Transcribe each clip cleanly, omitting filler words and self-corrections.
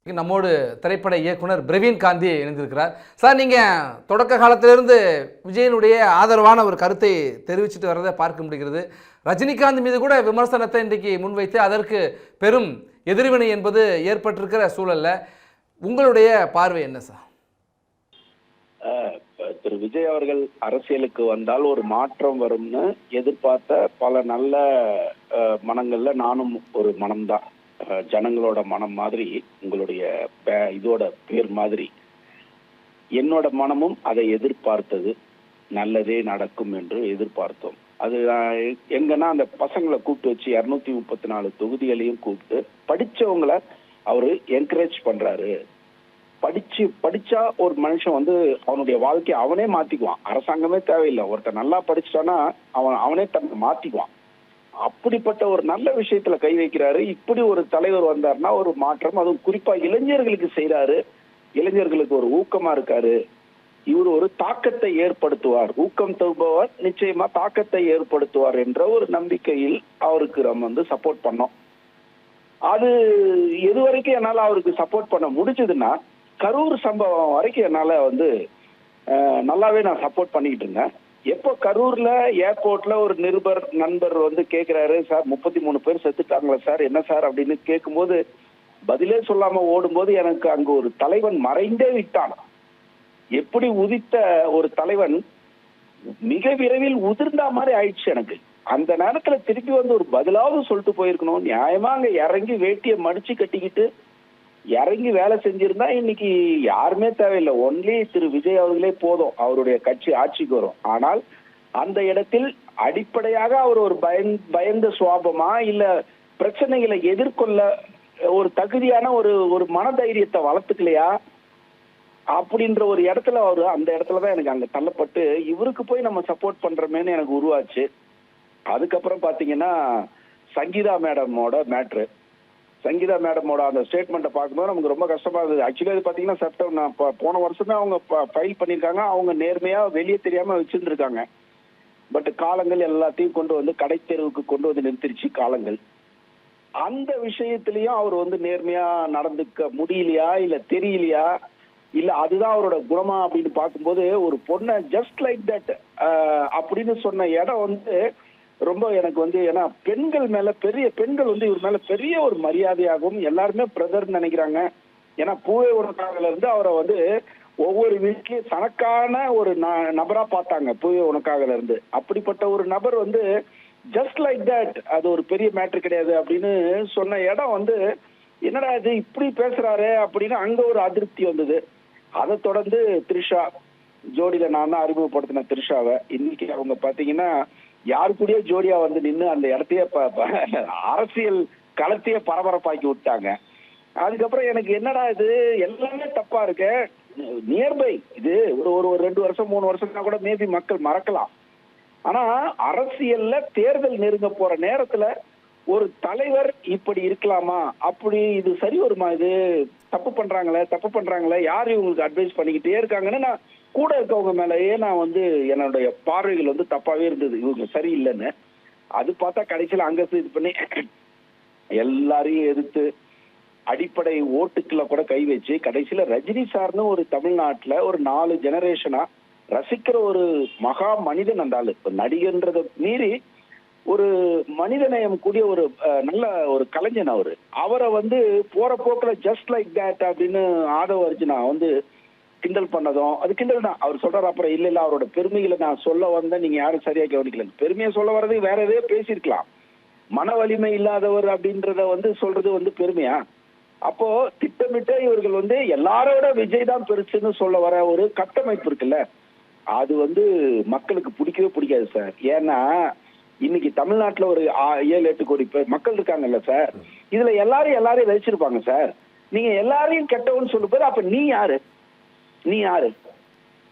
நம்மோடு திரைப்பட இயக்குனர் பிரவீன் காந்தி இணைந்திருக்கிறார். சார், நீங்கள் தொடக்க காலத்திலிருந்து விஜயனுடைய ஆதரவான ஒரு கருத்தை தெரிவிச்சுட்டு வர்றதை பார்க்க முடிகிறது. ரஜினிகாந்த் மீது கூட விமர்சனத்தை இன்றைக்கு முன்வைத்து அதற்கு பெரும் எதிர்வினை என்பது ஏற்பட்டிருக்கிற சூழல்ல உங்களுடைய பார்வை என்ன சார்? திரு விஜய் அவர்கள் அரசியலுக்கு வந்தால் ஒரு மாற்றம் வரும்னு எதிர்பார்த்த பல நல்ல மனங்கள்ல நானும் ஒரு மனம்தான். ஜனங்களோட மனம் மாதிரி, உங்களுடைய இதோட பேர் மாதிரி என்னோட மனமும் அதை எதிர்பார்த்தது. நல்லதே நடக்கும் என்று எதிர்பார்த்தோம். அது எங்கன்னா அந்த பசங்களை கூப்பிட்டு வச்சு 234 தொகுதிகளையும் கூப்பிட்டு படிச்சவங்களை அவரு என்கரேஜ் பண்றாரு. படிச்சா ஒரு மனுஷன் அவனுடைய வாழ்க்கையை அவனே மாத்திக்குவான். அரசாங்கமே தேவையில்லை. ஒருத்தர் நல்லா படிச்சுட்டானா அவனே தன்னை மாத்திக்குவான். அப்படிப்பட்ட ஒரு நல்ல விஷயத்துல கை வைக்கிறாரு. இப்படி ஒரு தலைவர் வந்தாருன்னா ஒரு மாற்றம், அதுவும் குறிப்பா இளைஞர்களுக்கு செய்யறாரு. இளைஞர்களுக்கு ஒரு ஊக்கமா இருக்காரு. இவர் ஒரு தாக்கத்தை ஏற்படுத்துவார். ஊக்கம் தருபவர் நிச்சயமா தாக்கத்தை ஏற்படுத்துவார் என்ற ஒரு நம்பிக்கையில் அவருக்கு நம்ம சப்போர்ட் பண்ணோம். அது எது வரைக்கும் என்னால அவருக்கு சப்போர்ட் பண்ண முடிஞ்சதுன்னா, கரூர் சம்பவம் வரைக்கும் என்னால நல்லாவே நான் சப்போர்ட் பண்ணிக்கிட்டு இருந்தேன். எப்போ கரூர்ல ஏர்போர்ட்ல ஒரு நண்பர் கேட்கிறாரு, சார் 33 பேர் செத்துட்டாங்களா சார், என்ன சார் அப்படின்னு கேட்கும்போது பதிலே சொல்லாம ஓடும்போது எனக்கு அங்கு ஒரு தலைவன் மறைந்தே விட்டான். எப்படி உதித்த ஒரு தலைவன் மிக விரைவில் உதிர்ந்தா மாதிரி ஆயிடுச்சு எனக்கு. அந்த நேரத்துல திருப்பி ஒரு பதிலாவது சொல்லிட்டு போயிருக்கணும். நியாயமா அங்க இறங்கி வேட்டியை மடிச்சு கட்டிக்கிட்டு இறங்கி வேலை செஞ்சிருந்தா இன்னைக்கு யாருமே தேவையில்லை. ஒன்லி திரு விஜய் அவர்களே போதும், அவருடைய கட்சி ஆட்சிக்கு வரும். ஆனால் அந்த இடத்தில் அடிப்படையாக அவர் ஒரு பயந்த சுவாபமா இல்ல பிரச்சனைகளை எதிர்கொள்ள ஒரு தகுதியான ஒரு மனதைரியத்தை வளர்த்துக்கலையா அப்படின்ற ஒரு இடத்துல அந்த இடத்துலதான் எனக்கு அங்க தள்ளப்பட்டு இவருக்கு போய் நம்ம சப்போர்ட் பண்றோமேன்னு எனக்கு உருவாச்சு. அதுக்கப்புறம் பாத்தீங்கன்னா சங்கீதா மேடமோட மேட்ரு. சங்கீதா மேடமோட அந்த ஸ்டேட்மெண்ட்டை பார்க்கும்போது நமக்கு ரொம்ப கஷ்டமா இருந்தது. ஆக்சுவலி அது பாத்தீங்கன்னா செப்டம்பர் போன வருஷமே அவங்க ஃபைல் பண்ணியிருக்காங்க. அவங்க நேர்மையா வெளியே தெரியாம வச்சிருந்துருக்காங்க. பட் காலங்கள் எல்லாத்தையும் கொண்டு கடை தெருவுக்கு கொண்டு நிறுத்திருச்சு காலங்கள். அந்த விஷயத்திலயும் அவர் நேர்மையா நடந்துக்க முடியலையா இல்ல தெரியலையா இல்ல அதுதான் அவரோட குணமா அப்படின்னு பார்க்கும்போது ஒரு பொண்ணை ஜஸ்ட் லைக் தட் அப்படின்னு சொன்ன இடம் ரொம்ப எனக்கு ஏன்னா பெண்கள் மேல பெண்கள் இவர் மேல பெரிய ஒரு மரியாதையாகவும் எல்லாருமே பிரதர்ன்னு நினைக்கிறாங்க. ஏன்னா பூவே உனக்காகல இருந்து அவரை ஒவ்வொரு வீட்லயும் தனக்கான ஒரு நபரா பார்த்தாங்க. பூவே உனக்காகல இருந்து அப்படிப்பட்ட ஒரு நபர் ஜஸ்ட் லைக் தட் அது ஒரு பெரிய மேட்ரு கிடையாது அப்படின்னு சொன்ன இடம் என்னடா இது இப்படி பேசுறாரு அப்படின்னு அங்க ஒரு அதிருப்தி வந்தது. அதை தொடர்ந்து த்ரிஷா ஜோடியில நான் தான் அறிமுகப்படுத்தின த்ரிஷாவை. இன்னைக்கு அவங்க பாத்தீங்கன்னா யாரு கூடயே ஜோடியா நின்று அந்த இடத்தையே அரசியல் களத்தையே பரபரப்பாக்கி விட்டாங்க. அதுக்கப்புறம் எனக்கு என்னடா இது எல்லாமே தப்பா இருக்கு. நியர்பை இது ஒரு 2 வருஷம் 3 வருஷம்னா கூட மேபி மக்கள் மறக்கலாம். ஆனா அரசியல்ல தேர்தல் நெருங்க போற நேரத்துல ஒரு தலைவர் இப்படி இருக்கலாமா, அப்படி இது சரி வருமா, இது தப்பு பண்றாங்களே யாரு இவங்களுக்கு அட்வைஸ் பண்ணிக்கிட்டே இருக்காங்கன்னு நான் கூட இருக்கவங்க மேலேயே நான் என்னுடைய பார்வைகள் தப்பாவே இருந்தது, இவங்க சரியில்லைன்னு. அது பார்த்தா கடைசியில் அங்க இது பண்ணி எல்லாரையும் எதிர்த்து அடிப்படை ஓட்டுக்களை கூட கை வச்சு கடைசியில ரஜினி சார்னு ஒரு தமிழ்நாட்டுல ஒரு 4 ஜெனரேஷனா ரசிக்கிற ஒரு மகா மனிதன். அந்த ஆளு இப்ப நடிகன்றதை மீறி ஒரு மனிதநேயம் கூடிய ஒரு நல்ல ஒரு கலைஞன் அவரை போற போக்குல ஜஸ்ட் லைக் தட் அப்படின்னு ஆதவ அர்ஜுனா கிண்டல் பண்ணதும் அது கிண்டல் தான். அவர் சொல்றாரு அப்புறம் இல்ல அவரோட பெருமைகளை நான் சொல்ல வந்தேன், நீங்க யாரும் சரியா கவனிக்கல. பெருமையை சொல்ல வர்றது வேற எதையோ பேசியிருக்கலாம். மன வலிமை இல்லாதவர் அப்படின்றத சொல்றது பெருமையா? அப்போ திட்டமிட்ட இவர்கள் எல்லாரோட விஜய் தான் பெருசுன்னு சொல்ல வர ஒரு கட்டமைப்பு இருக்குல்ல, அது மக்களுக்கு பிடிக்கவே பிடிக்காது சார். ஏன்னா இன்னைக்கு தமிழ்நாட்டுல ஒரு 7-8 கோடி பேர் மக்கள் இருக்காங்கல்ல சார். இதுல எல்லாரையும் வச்சிருப்பாங்க சார். நீங்க எல்லாரையும் கெட்டவன்னு சொல்ல போது அப்ப நீ யாரு?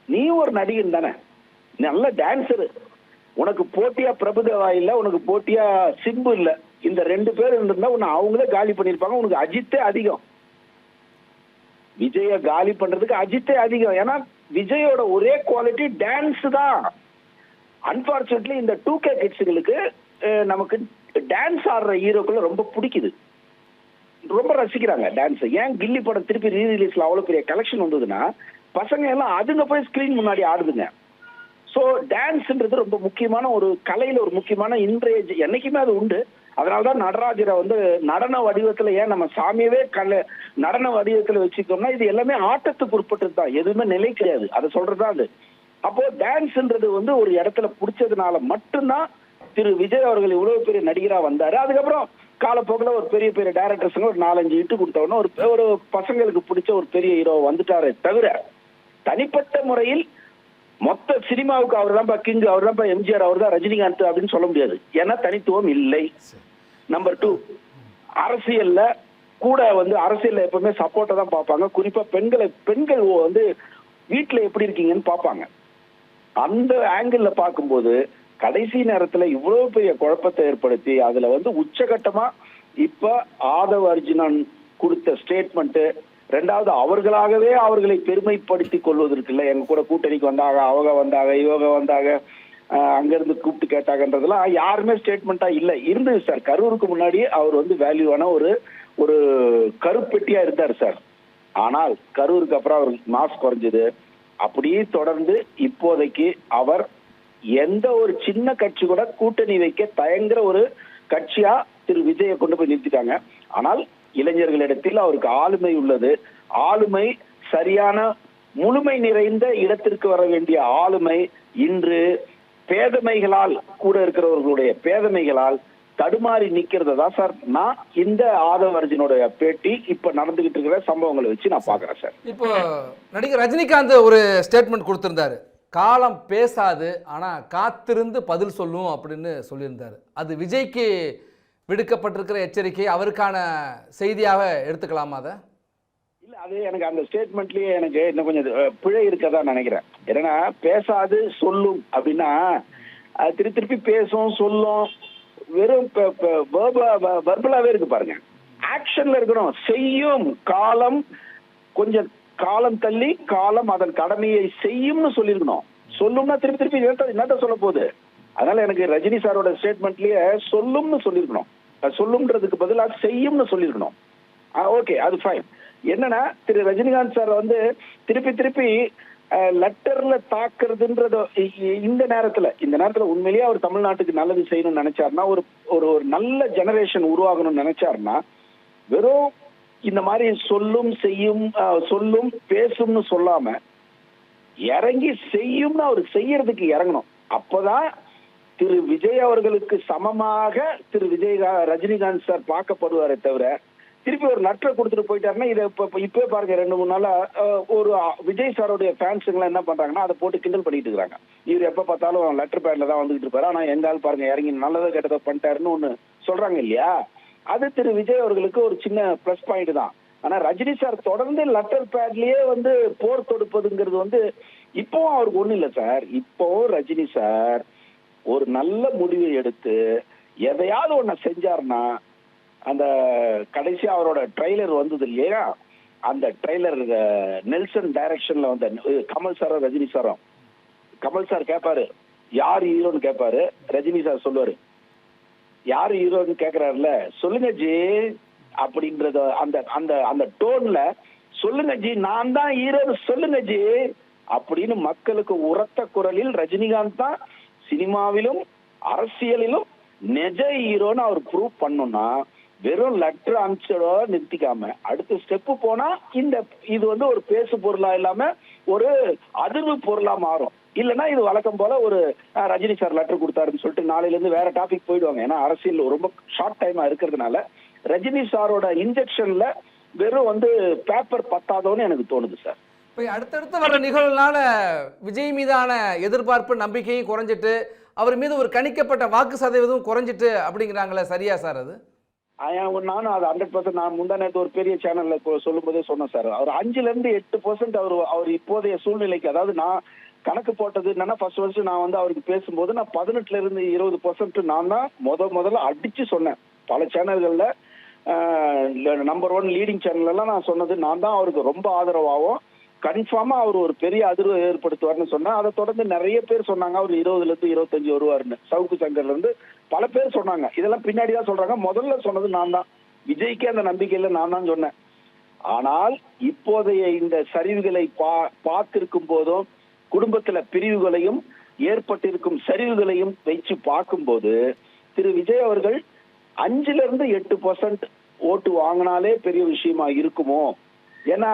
நீ ஒரு நடிகன் தானே, நல்ல டான்சரு. உனக்கு போட்டியா பிரபுதேவா இல்ல, உனக்கு போட்டியா சிம்பு இல்ல. இந்த 2 பேர் இருந்தா உன்னை அவங்களே காலி பண்ணிருப்பாங்க. உனக்கு அஜித்தே அதிகம். விஜய காலி பண்றதுக்கு அஜித்தே அதிகம். ஏன்னா விஜயோட ஒரே குவாலிட்டி டான்ஸ் தான். அன்பார்ச்சுனேட்லி இந்த 2K கிட்ஸுகளுக்கு நமக்கு டான்ஸ் ஆடுற ஹீரோக்களை ரொம்ப பிடிக்குது. ரொம்ப ரசிக்கிறாங்க டான்ஸ். ஏன் கில்லி படம் திருப்பி ரீரிலீஸ்ல அவ்வளவு பெரிய கலெக்ஷன் வந்ததுன்னா பசங்க எல்லாம் அதுங்க போய் ஸ்கிரீன் முன்னாடி ஆடுதுங்க. சோ டான்ஸ்ன்றது ரொம்ப முக்கியமான ஒரு கலையில ஒரு முக்கியமான இன்றைய என்னைக்குமே அது உண்டு. அதனாலதான் நடராஜரை வந்து நடன வடிவத்துல ஏன் நம்ம சாமியவே நடன வடிவத்துல வச்சுக்கோம்னா இது எல்லாமே ஆட்டத்துக்கு உட்பட்டது தான், எதுவுமே நிலை கிடையாது. அதை சொல்றதுதான் அது. அப்போ டான்ஸ்ன்றது வந்து ஒரு இடத்துல பிடிச்சதுனால மட்டும்தான் திரு விஜய் அவர்கள் இவ்வளவு பெரிய நடிகரா வந்தாரு. அதுக்கப்புறம் காலப்போக்கில் ஒரு பெரிய பெரிய டைரக்டர்ஸுங்க ஒரு 4-5 இட்டு கொடுத்தவொடனே ஒரு பசங்களுக்கு பிடிச்ச ஒரு பெரிய ஹீரோ வந்துட்டாரே தவிர தனிப்பட்ட முறையில் மொத்த சினிமாவுக்கு அவர் தான் கிங், அவர் தான் எம்ஜிஆர், அவர் தான் ரஜினிகாந்த் அப்படின்னு சொல்ல முடியாது. ஏன்னா தனித்துவம் இல்லை. நம்பர் 2, அரசியல்ல கூட வந்து அரசியல்ல எப்பவுமே சப்போர்ட்டை தான் பார்ப்பாங்க. குறிப்பா பெண்கள் வந்து வீட்டுல எப்படி இருக்கீங்கன்னு பார்ப்பாங்க. அந்த ஆங்கிள் பார்க்கும்போது கடைசி நேரத்துல இவ்வளவு பெரிய குழப்பத்தை ஏற்படுத்தி அதுல வந்து உச்சகட்டமா இப்ப ஆதவ் அர்ஜுனன் கொடுத்த ஸ்டேட்மெண்ட், ரெண்டாவது அவர்களாகவே அவர்களை பெருமைப்படுத்திக் கொள்வதற்கு இல்ல, எங்க கூட கூட்டணிக்கு வந்தாங்க, அவங்க வந்தாங்க, இவங்க வந்தாங்க, அங்க இருந்து கூப்பிட்டு கேட்டாங்கன்றதெல்லாம் யாருமே ஸ்டேட்மெண்டா இல்ல இருந்தது சார். கரூருக்கு முன்னாடி அவர் வந்து வேல்யூவான ஒரு கருப்பெட்டியா இருந்தார் சார். ஆனால் கரூருக்கு அப்புறம் அவர் மாஸ் குறைஞ்சது. அப்படியே தொடர்ந்து இப்போதைக்கு அவர் எந்த ஒரு சின்ன கட்சி கூட கூட்டணி வைக்க தயங்குற ஒரு கட்சியா திரு விஜயை கொண்டு போய் நிறுத்திட்டாங்க. ஆனால் இளைஞர்களிடத்தில் அவருக்கு ஆளுமை உள்ளது. ஆளுமை சரியான முழுமை நிறைந்த இடத்திற்கு வர வேண்டிய ஆளுமை இன்று பேதமைகளால் கூட இருக்கிறவர்களுடைய பேதமைகளால் தடுமாறி நிக்கிறதா சார் நான் இந்த ஆதவ் அர்ஜுனோட பேட்டி இப்ப நடந்துகிட்டு இருக்கிற சம்பவங்களை வச்சு நான் பாக்குறேன் சார். இப்போ நடிகர் ரஜினிகாந்த் ஒரு ஸ்டேட்மெண்ட் கொடுத்திருந்தாரு, காலம் பேசாது ஆனா காத்திருந்து பதில் சொல்லும் அப்படின்னு சொல்லியிருந்தாரு. அது விஜய்க்கு விடுக்கப்பட்டிருக்கிற எச்சரிக்கை, அவருக்கான செய்தியாக எடுத்துக்கலாமா அதை? இல்ல அது எனக்கு அந்த ஸ்டேட்மெண்ட்லயே எனக்கு இன்னும் கொஞ்சம் பிழை இருக்கதா நினைக்கிறேன். ஏன்னா பேசாது சொல்லும் அப்படின்னா திருப்பி பேசும் சொல்லும் வெறும் வர்பலாவே இருக்கு பாருங்க. ஆக்ஷன்ல இருக்கணும். செய்யும் காலம் கொஞ்சம் காலம் தள்ளி காலம் அதன் கடமையை செய்யும்னு சொல்லிருக்கணும். சொல்லும்னா திருப்பி என்னத்த சொல்ல போகுது. அதனால எனக்கு ரஜினி சாரோட ஸ்டேட்மெண்ட்லயே சொல்லும்னு சொல்லிருக்கணும். சொல்லும்ன்றதுக்கு பதிலாக செய்யும்னு சொல்லிருக்கணும். ஓகே, அது ஃபைன். என்னன்னா திரு ரஜினிகாந்த் சார் வந்து திருப்பி லெட்டர்ல தாக்குறதுன்றது இந்த நேரத்துல உண்மையிலேயே அவர் தமிழ்நாட்டுக்கு நல்லது செய்யணும்னு நினைச்சாருன்னா ஒரு நல்ல ஜெனரேஷன் உருவாகணும்னு நினைச்சாருன்னா வெறும் இந்த மாதிரி சொல்லும் பேசும்னு சொல்லாம இறங்கி செய்யும்னு அவருக்கு செய்யறதுக்கு இறங்கணும். அப்பதான் திரு விஜய் அவர்களுக்கு சமமாக திரு ரஜினிகாந்த் சார் பார்க்கப்படுவாரே தவிர திருப்பி ஒரு லெட்டர் கொடுத்துட்டு போயிட்டாருன்னா இதை இப்பவே பாருங்க 2-3 நாளா ஒரு விஜய் சாரோடைய ஃபேன்ஸுங்களாம் என்ன பண்றாங்கன்னா அதை போட்டு கிண்டல் பண்ணிட்டு இருக்காங்க. இவர் எப்ப பார்த்தாலும் லெட்டர் பேட்ல தான் வந்துகிட்டு இருப்பாரு, ஆனா எங்க ஆள் பாருங்க இறங்கி நல்லதோ கெட்டதோ பண்ணிட்டாருன்னு ஒண்ணு சொல்றாங்க இல்லையா. அது திரு விஜய் அவர்களுக்கு ஒரு சின்ன பிளஸ் பாயிண்ட் தான். ஆனா ரஜினி சார் தொடர்ந்து லெட்டர் பேட்லயே வந்து போர் தொடுப்பதுங்கிறது வந்து இப்பவும் அவருக்கு ஒண்ணு இல்லை சார். இப்போ ரஜினி சார் ஒரு நல்ல முடிவை எடுத்து எதையாவது ஒண்ணு செஞ்சாருன்னா அந்த கடைசியா அவரோட ட்ரெய்லர் வந்தது இல்லையா, அந்த ட்ரெய்லர் நெல்சன் டைரக்ஷன்ல வந்த கமல் சாரும் ரஜினி சாரும், கமல் சார் கேட்பாரு யார் ஹீரோன்னு கேட்பாரு, ரஜினி சார் சொல்லுவாரு யாரு ஹீரோன்னு கேக்குறாருல சொல்லுங்க ஜி அப்படின்றது அந்த அந்த அந்த டோன்ல சொல்லுங்க ஜி நான் தான் ஹீரோன்னு சொல்லுங்க ஜி அப்படின்னு மக்களுக்கு உரத்த குரலில் ரஜினிகாந்த் தான் சினிமாவிலும் அரசியலிலும் நெஜ ஹீரோன்னு அவர் ப்ரூவ் பண்ணணும்னா வெறும் லெட்டர் அனுப்பிச்சோட நிறுத்திக்காம அடுத்த ஸ்டெப்பு போனா இது வந்து ஒரு பேசு பொருளா இல்லாம ஒரு அதிர்வு பொருளா மாறும். இல்லைன்னா இது வழக்கம் போல ஒரு ரஜினி சார் லெட்டர் கொடுத்தாருன்னு சொல்லிட்டு நாளையில இருந்து வேற டாபிக் போயிடுவாங்க. ஏன்னா அரசியல் ரொம்ப ஷார்ட் டைமா இருக்கிறதுனால ரஜினி சாரோட இன்ஜெக்ஷன்ல வெறும் வந்து பேப்பர் பத்தாதோன்னு எனக்கு தோணுது சார். இப்போ அடுத்தடுத்து வர்ற நிகழ்வுனால விஜய் மீதான எதிர்பார்ப்பு நம்பிக்கையும் குறைஞ்சிட்டு அவர் மீது ஒரு கணிக்கப்பட்ட வாக்கு சதவீதம் குறைஞ்சிட்டு அப்படிங்கிறாங்களே, சரியா சார்? அது நானும் அது 100% நான் முந்தா நேரத்து ஒரு பெரிய சேனல்ல சொல்லும் போதே சொன்னேன் சார். அவர் 5-8% அவர் இப்போதைய சூழ்நிலைக்கு, அதாவது நான் கணக்கு போட்டது என்னன்னா ஃபர்ஸ்ட் நான் வந்து அவருக்கு பேசும்போது நான் 18-20% நான் தான் முதல்ல அடிச்சு சொன்னேன். பல சேனல்கள்ல நம்பர் 1 லீடிங் சேனல் எல்லாம் நான் சொன்னது நான் தான் அவருக்கு ரொம்ப ஆதரவாகவும் கன்ஃபார்மா அவர் ஒரு பெரிய அதிர்வு ஏற்படுத்துவார்னு சொன்னேன். அதை தொடர்ந்து நிறைய பேர் சொன்னாங்க அவர் 20-25 வருவாருன்னு. சவுக்கு சங்கர்ல இருந்து பல பேர் சொன்னாங்க. இதெல்லாம் பின்னாடி தான் சொல்றாங்க. முதல்ல சொன்னது நான் தான். விஜய்க்கு அந்த நம்பிக்கையில நான் தான் சொன்னேன். ஆனால் இப்போதைய இந்த சரிவுகளை பார்த்திருக்கும் போதும், குடும்பத்துல பிரிவுகளையும் ஏற்பட்டிருக்கும் சரிவுகளையும் வச்சு பார்க்கும்போது திரு விஜய் அவர்கள் 5-8% ஓட்டு வாங்கினாலே பெரிய விஷயமா இருக்குமோ. ஏன்னா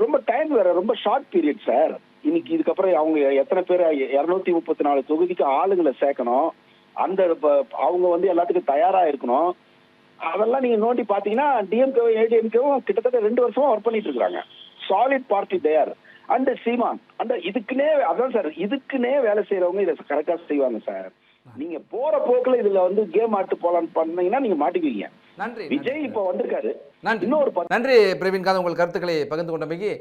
ரொம்ப டைம் வேற, ரொம்ப ஷார்ட் பீரியட் சார். இன்னைக்கு இதுக்கப்புறம் அவங்க எத்தனை பேர் 234 தொகுதிக்கு ஆளுங்களை சேர்க்கணும், அந்த அவங்க வந்து எல்லாத்துக்கும் தயாரா இருக்கணும். அதெல்லாம் நீங்க நோண்டி பாத்தீங்கன்னா டிஎம்கே ஏடிஎம்கேவும் கிட்டத்தட்ட 2 வருஷமா ஒர்க் பண்ணிட்டு இருக்காங்க. சாலிட் பார்ட்டி தயார். அண்ட் சீமான் அந்த இதுக்குன்னே அதான் சார், இதுக்குன்னே வேலை செய்யறவங்க இதை கரெக்டா செய்வாங்க சார். நீங்க போற போக்குல இதுல வந்து கேம் ஆட்டு போலான்னு பண்ணீங்கன்னா நீங்க மாட்டிக்குவீங்க. நன்றி. விஜய் இப்ப வந்திருக்காரு. நன்றி. இன்னொரு நன்றி பிரவீன்காந்த், உங்கள் கருத்துக்களை பகிர்ந்து கொண்டமைக்கு.